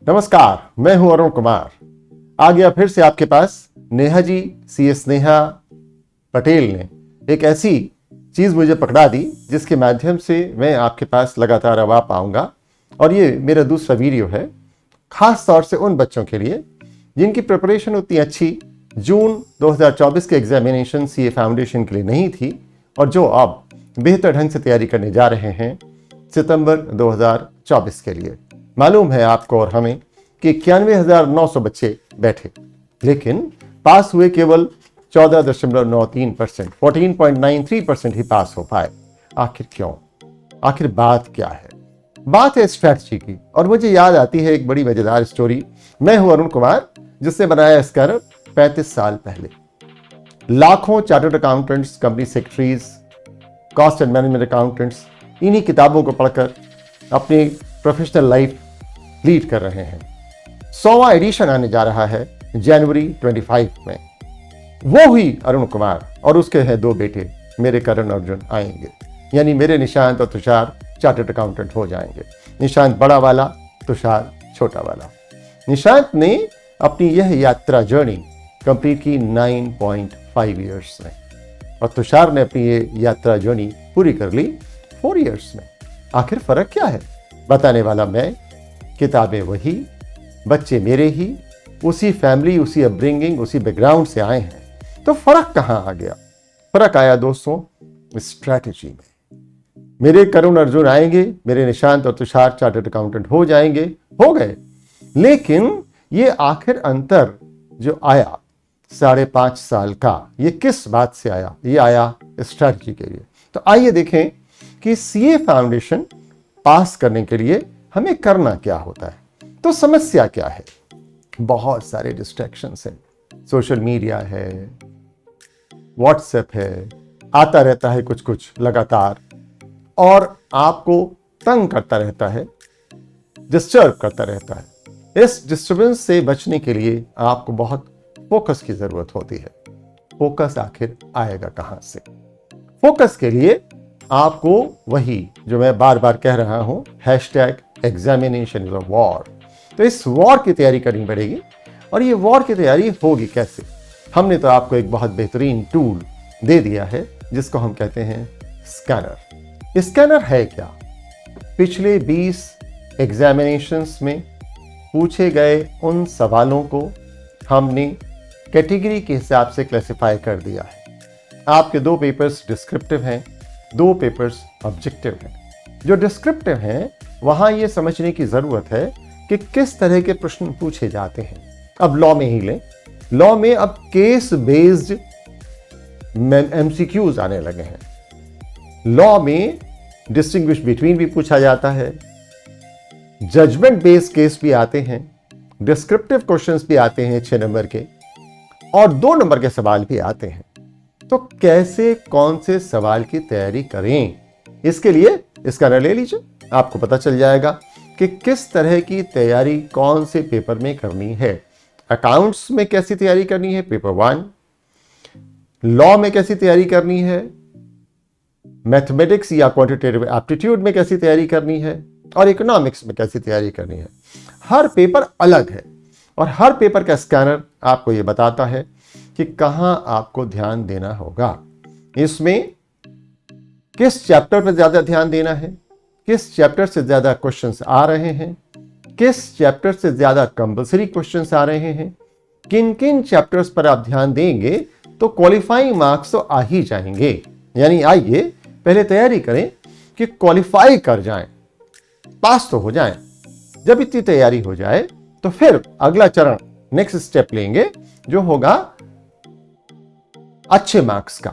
नमस्कार, मैं हूं अरुण कुमार। आ गया फिर से आपके पास। नेहा जी, CS नेहा पटेल ने एक ऐसी चीज मुझे पकड़ा दी जिसके माध्यम से मैं आपके पास लगातार अब आ पाऊंगा। और ये मेरा दूसरा वीडियो है, खास तौर से उन बच्चों के लिए जिनकी प्रिपरेशन उतनी अच्छी जून 2024 के एग्जामिनेशन CA फाउंडेशन के लिए नहीं थी और जो अब बेहतर ढंग से तैयारी करने जा रहे हैं सितंबर 2024 के लिए। मालूम है आपको और हमें कि 91,900 बच्चे बैठे, लेकिन पास हुए केवल 14.93%, 14.93% ही पास हो पाए। आखिर क्यों? आखिर बात क्या है? बात है स्ट्रैटेजी की। और मुझे याद आती है एक बड़ी मजेदार स्टोरी। मैं हूं अरुण कुमार, जिसने बनाया स्कैनर 35 साल पहले। लाखों chartered accountants, company secretaries, cost and management accountants इन्हीं किताबों को पढ़कर अपनी प्रोफेशनल लाइफ लीड कर रहे हैं। 100वां एडिशन आने जा रहा है जनवरी 25 में। वो हुई अरुण कुमार और उसके हैं 2 बेटे, मेरे करण अर्जुन आएंगे। यानी मेरे निशांत और तुषार चार्टर्ड अकाउंटेंट हो जाएंगे। निशांत बड़ा वाला, तुषार छोटा वाला। निशांत ने अपनी यह यात्रा जर्नी कंप्लीट की 9.5 ईयर्स में और तुषार ने अपनी ये यात्रा जर्नी पूरी कर ली 4 ईयर्स में। आखिर फर्क क्या है? बताने वाला मैं, किताबें वही, बच्चे मेरे ही, उसी फैमिली, उसी अपब्रिंगिंग, उसी बैकग्राउंड से आए हैं। तो फर्क कहां आ गया? फर्क आया दोस्तों स्ट्रैटेजी में। मेरे करुण अर्जुन आएंगे, मेरे निशांत और तुषार चार्टर्ड अकाउंटेंट हो जाएंगे, हो गए। लेकिन ये आखिर अंतर जो आया 5.5 साल का, ये किस बात से आया? ये आया स्ट्रैटेजी के लिए। तो आइए देखें कि CA फाउंडेशन पास करने के लिए हमें करना क्या होता है। तो समस्या क्या है? बहुत सारे डिस्ट्रैक्शंस हैं। सोशल मीडिया है, व्हाट्सएप है, आता रहता है कुछ कुछ लगातार और आपको तंग करता रहता है, डिस्टर्ब करता रहता है। इस डिस्टर्बेंस से बचने के लिए आपको बहुत फोकस की जरूरत होती है। फोकस आखिर आएगा कहां से? फोकस के लिए आपको वही जो मैं बार बार कह रहा हूं, #examination is a war। तो इस वॉर की तैयारी करनी पड़ेगी। और ये वॉर की तैयारी होगी कैसे? हमने तो आपको एक बहुत बेहतरीन टूल दे दिया है जिसको हम कहते हैं स्कैनर। स्कैनर है क्या? पिछले 20 एग्जामिनेशंस में पूछे गए उन सवालों को हमने कैटेगरी के हिसाब से क्लासिफाई कर दिया है। आपके 2 पेपर्स डिस्क्रिप्टिव हैं, 2 पेपर्स ऑब्जेक्टिव हैं। जो डिस्क्रिप्टिव हैं वहां यह समझने की जरूरत है कि किस तरह के प्रश्न पूछे जाते हैं। अब लॉ में ही लें, लॉ में अब केस बेस्ड MCQs आने लगे हैं। लॉ में डिस्टिंग्विश बिटवीन भी पूछा जाता है, जजमेंट बेस्ड केस भी आते हैं, डिस्क्रिप्टिव क्वेश्चंस भी आते हैं 6 नंबर के, और 2 नंबर के सवाल भी आते हैं। तो कैसे, कौन से सवाल की तैयारी करें? इसके लिए स्कैनर ले लीजिए, आपको पता चल जाएगा कि किस तरह की तैयारी कौन से पेपर में करनी है। अकाउंट्स में कैसी तैयारी करनी है, पेपर 1। लॉ में कैसी तैयारी करनी है, मैथमेटिक्स या क्वांटिटेटिव एप्टीट्यूड में कैसी तैयारी करनी है, और इकोनॉमिक्स में कैसी तैयारी करनी है। हर पेपर अलग है और हर पेपर का स्कैनर आपको यह बताता है कि कहां आपको ध्यान देना होगा। इसमें किस चैप्टर पर ज्यादा ध्यान देना है, किस चैप्टर से ज्यादा क्वेश्चंस आ रहे हैं, किस चैप्टर से ज्यादा कंपल्सरी क्वेश्चंस आ रहे हैं, किन किन चैप्टर्स पर आप ध्यान देंगे तो क्वालिफाइंग मार्क्स तो आ ही जाएंगे। यानी आइए पहले तैयारी करें कि क्वालिफाई कर जाएं, पास तो हो जाएं। जब इतनी तैयारी हो जाए तो फिर अगला चरण, नेक्स्ट स्टेप लेंगे जो होगा अच्छे मार्क्स का,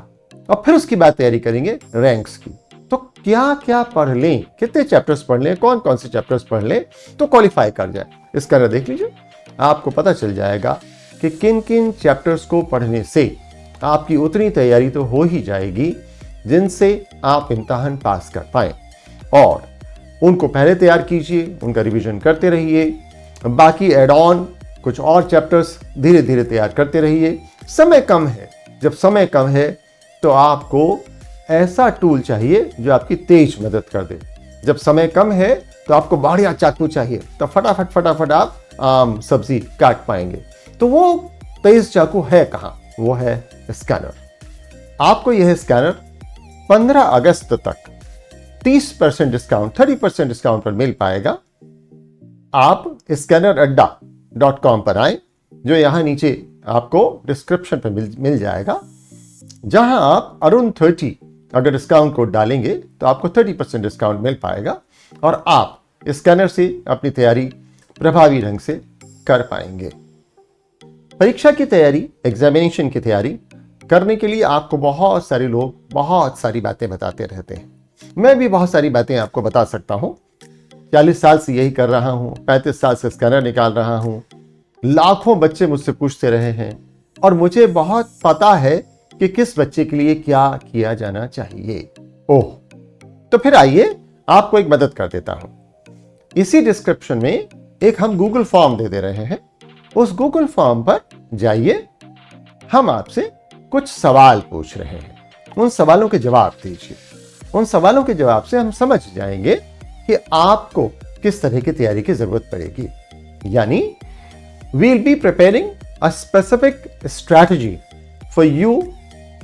और फिर उसकी बाद तैयारी करेंगे रैंक्स की। तो क्या क्या पढ़ लें, कितने चैप्टर्स पढ़ लें, कौन कौन से चैप्टर्स पढ़ लें तो क्वालिफाई कर जाए, इसका ना देख लीजिए। आपको पता चल जाएगा कि किन किन चैप्टर्स को पढ़ने से आपकी उतनी तैयारी तो हो ही जाएगी जिनसे आप इम्तिहान पास कर पाए। और उनको पहले तैयार कीजिए, उनका रिवीजन करते रहिए। बाकी एड ऑन कुछ और चैप्टर्स धीरे धीरे तैयार करते रहिए। समय कम है, जब समय कम है तो आपको ऐसा टूल चाहिए जो आपकी तेज मदद कर दे। जब समय कम है तो आपको बढ़िया चाकू चाहिए, तो फटाफट आप आम सब्जी काट पाएंगे। तो वो तेज चाकू है कहाँ? वो है स्कैनर। आपको यह स्कैनर 15 अगस्त तक 30% डिस्काउंट, 30% डिस्काउंट पर मिल पाएगा। आप scanneradda.com पर आए, जो यहां नीचे आपको डिस्क्रिप्शन पर मिल जाएगा, जहां आप अरुण 30 अगर डिस्काउंट कोड डालेंगे तो आपको 30% डिस्काउंट मिल पाएगा और आप स्कैनर से अपनी तैयारी प्रभावी ढंग से कर पाएंगे। परीक्षा की तैयारी, एग्जामिनेशन की तैयारी करने के लिए आपको बहुत सारे लोग बहुत सारी बातें बताते रहते हैं। मैं भी बहुत सारी बातें आपको बता सकता हूं। 40 साल से यही कर रहा हूं, 35 साल से स्कैनर निकाल रहा हूं। लाखों बच्चे मुझसे पूछते रहे हैं और मुझे बहुत पता है कि किस बच्चे के लिए क्या किया जाना चाहिए। ओह, तो फिर आइए आपको एक मदद कर देता हूं। इसी डिस्क्रिप्शन में एक हम गूगल फॉर्म दे रहे हैं। उस गूगल फॉर्म पर जाइए, हम आपसे कुछ सवाल पूछ रहे हैं, उन सवालों के जवाब दीजिए। उन सवालों के जवाब से हम समझ जाएंगे कि आपको किस तरह की तैयारी की जरूरत पड़ेगी। यानी we'll be preparing a specific strategy for you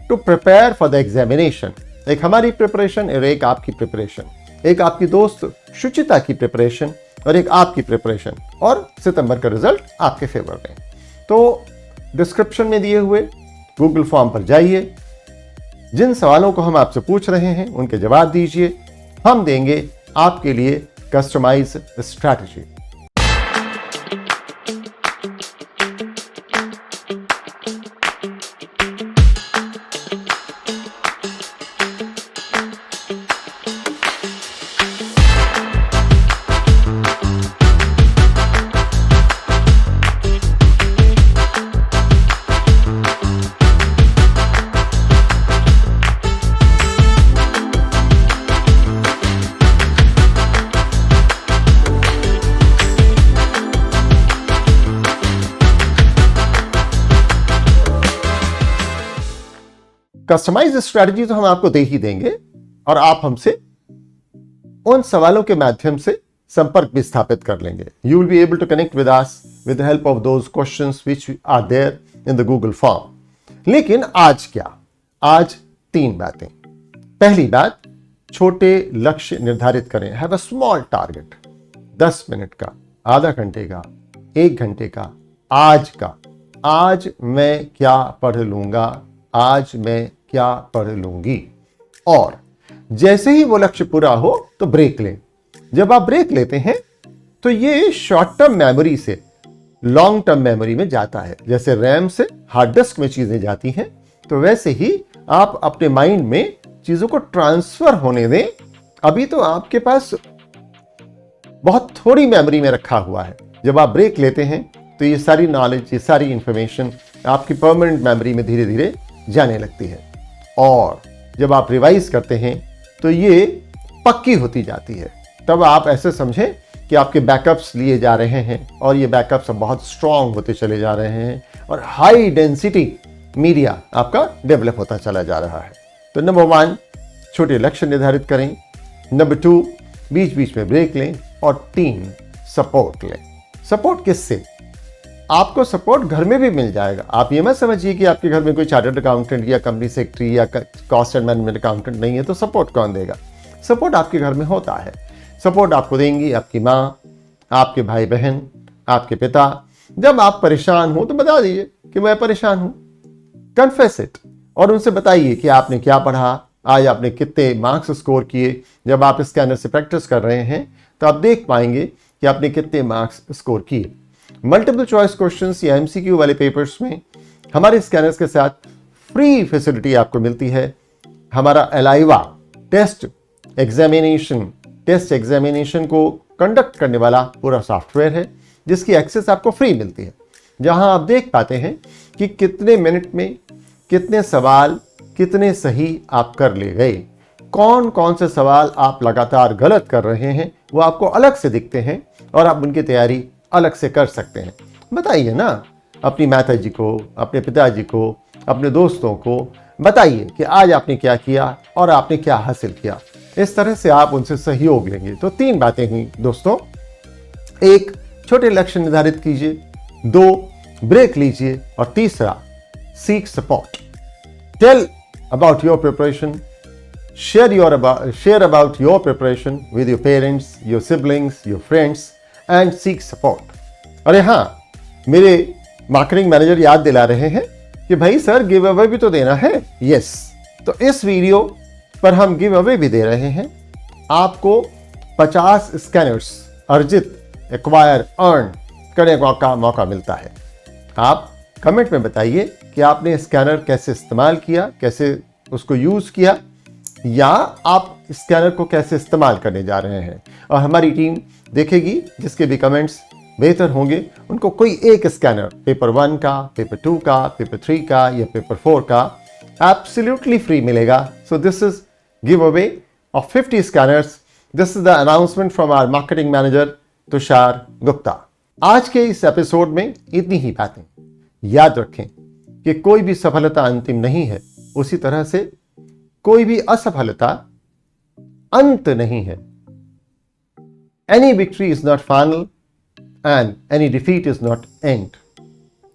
to prepare for the examination। एक हमारी प्रिपरेशन और एक आपकी प्रिपरेशन, एक आपकी दोस्त शुचिता की प्रिपरेशन और एक आपकी प्रिपरेशन, और सितंबर का रिजल्ट आपके फेवर में। तो डिस्क्रिप्शन में दिए हुए गूगल फॉर्म पर जाइए, जिन सवालों को हम आपसे पूछ रहे हैं उनके जवाब दीजिए। हम देंगे आपके लिए कस्टमाइज स्ट्रैटेजी। कस्टमाइज स्ट्रैटेजी तो हम आपको दे ही देंगे और आप हमसे उन सवालों के माध्यम से संपर्क भी स्थापित कर लेंगे। You will be able to connect with us with the help of those questions which are there in the Google form. लेकिन आज क्या? आज 3 बातें। पहली बात, छोटे लक्ष्य निर्धारित करें। Have a small target. 10 minute का, आधा घंटे का, 1 घंटे का, आज का। आज मैं क्या पढ़ लूंगा, आज मैं क्या पढ़ लूंगी। और जैसे ही वो लक्ष्य पूरा हो तो ब्रेक लें। जब आप ब्रेक लेते हैं तो ये शॉर्ट टर्म मेमोरी से लॉन्ग टर्म मेमोरी में जाता है। जैसे रैम से हार्ड डिस्क में चीजें जाती हैं, तो वैसे ही आप अपने माइंड में चीजों को ट्रांसफर होने दें। अभी तो आपके पास बहुत थोड़ी मेमोरी में रखा हुआ है। जब आप ब्रेक लेते हैं तो ये सारी नॉलेज, ये सारी इंफॉर्मेशन आपकी परमानेंट मेमोरी में धीरे धीरे जाने लगती है। और जब आप रिवाइज करते हैं तो ये पक्की होती जाती है। तब आप ऐसे समझें कि आपके बैकअप्स लिए जा रहे हैं और ये बैकअप्स अब बहुत स्ट्रांग होते चले जा रहे हैं और हाई डेंसिटी मीडिया आपका डेवलप होता चला जा रहा है। तो नंबर 1, छोटे लक्ष्य निर्धारित करें। नंबर 2, बीच बीच में ब्रेक लें। और 3, सपोर्ट लें। सपोर्ट किससे? आपको सपोर्ट घर में भी मिल जाएगा। आप ये मत समझिए कि आपके घर में कोई चार्टर्ड अकाउंटेंट या कंपनी सेक्रेटरी या कॉस्ट एंड मैनेजमेंट अकाउंटेंट नहीं है, तो सपोर्ट कौन देगा? सपोर्ट आपके घर में होता है। सपोर्ट आपको देंगी आपकी माँ, आपके भाई बहन, आपके पिता। जब आप परेशान हो तो बता दीजिए कि मैं परेशान हूं, कन्फेस इट, और उनसे बताइए कि आपने क्या पढ़ा, आज आपने कितने मार्क्स स्कोर किए। जब आप स्कैनर से प्रैक्टिस कर रहे हैं तो आप देख पाएंगे कि आपने कितने मार्क्स स्कोर किए। मल्टीपल चॉइस क्वेश्चंस या एमसीक्यू वाले पेपर्स में हमारे स्कैनर्स के साथ फ्री फैसिलिटी आपको मिलती है। हमारा एलाइवा टेस्ट एग्जामिनेशन को कंडक्ट करने वाला पूरा सॉफ्टवेयर है, जिसकी एक्सेस आपको फ्री मिलती है, जहां आप देख पाते हैं कि कितने मिनट में कितने सवाल कितने सही आप कर ले गए। कौन कौन से सवाल आप लगातार गलत कर रहे हैं वो आपको अलग से दिखते हैं और आप उनकी तैयारी अलग से कर सकते हैं। बताइए ना अपनी माता जी को, अपने पिताजी को, अपने दोस्तों को बताइए कि आज आपने क्या किया और आपने क्या हासिल किया। इस तरह से आप उनसे सहयोग लेंगे। तो 3 बातें हुई दोस्तों। 1, छोटे लक्ष्य निर्धारित कीजिए। 2, ब्रेक लीजिए। और तीसरा, seek support. Tell about your preparation, share about your preparation with your parents, your siblings, your friends and seek support। अरे हाँ, मेरे मार्केटिंग मैनेजर याद दिला रहे हैं कि भाई सर गिव अवे भी तो देना है। यस, तो इस वीडियो पर हम गिव अवे भी दे रहे हैं। आपको 50 स्कैनर्स अर्जित, एक्वायर, अर्न करने का मौका मिलता है। आप कमेंट में बताइए कि आपने स्कैनर कैसे इस्तेमाल किया, कैसे उसको यूज किया, या आप स्कैनर को कैसे इस्तेमाल करने जा रहे हैं। और हमारी टीम देखेगी जिसके भी कमेंट्स बेहतर होंगे उनको कोई एक स्कैनर पेपर 1 का, पेपर 2 का, पेपर 3 का या पेपर 4 का एब्सोल्युटली फ्री मिलेगा। So this is give away of 50 scanners. This is the announcement from our marketing manager Tushar Gupta. आज के इस एपिसोड में इतनी ही बातें। याद रखें कि कोई भी सफलता अंतिम नहीं है, उसी तरह से कोई भी असफलता अंत नहीं है। Any victory is not final and any defeat is not end.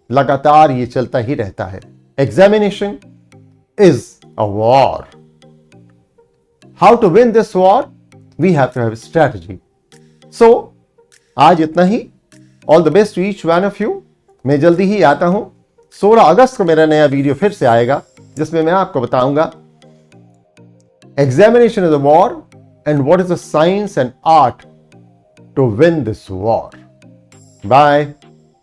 लगातार ये चलता ही रहता है। Examination is a war. How to win this war? We have to have strategy. So आज इतना ही। All the best to each one of you. मैं जल्दी ही आता हूं। 16 अगस्त को मेरा नया वीडियो फिर से आएगा जिसमें मैं आपको बताऊंगा examination is a war and what is the science and art to win this war. Bye.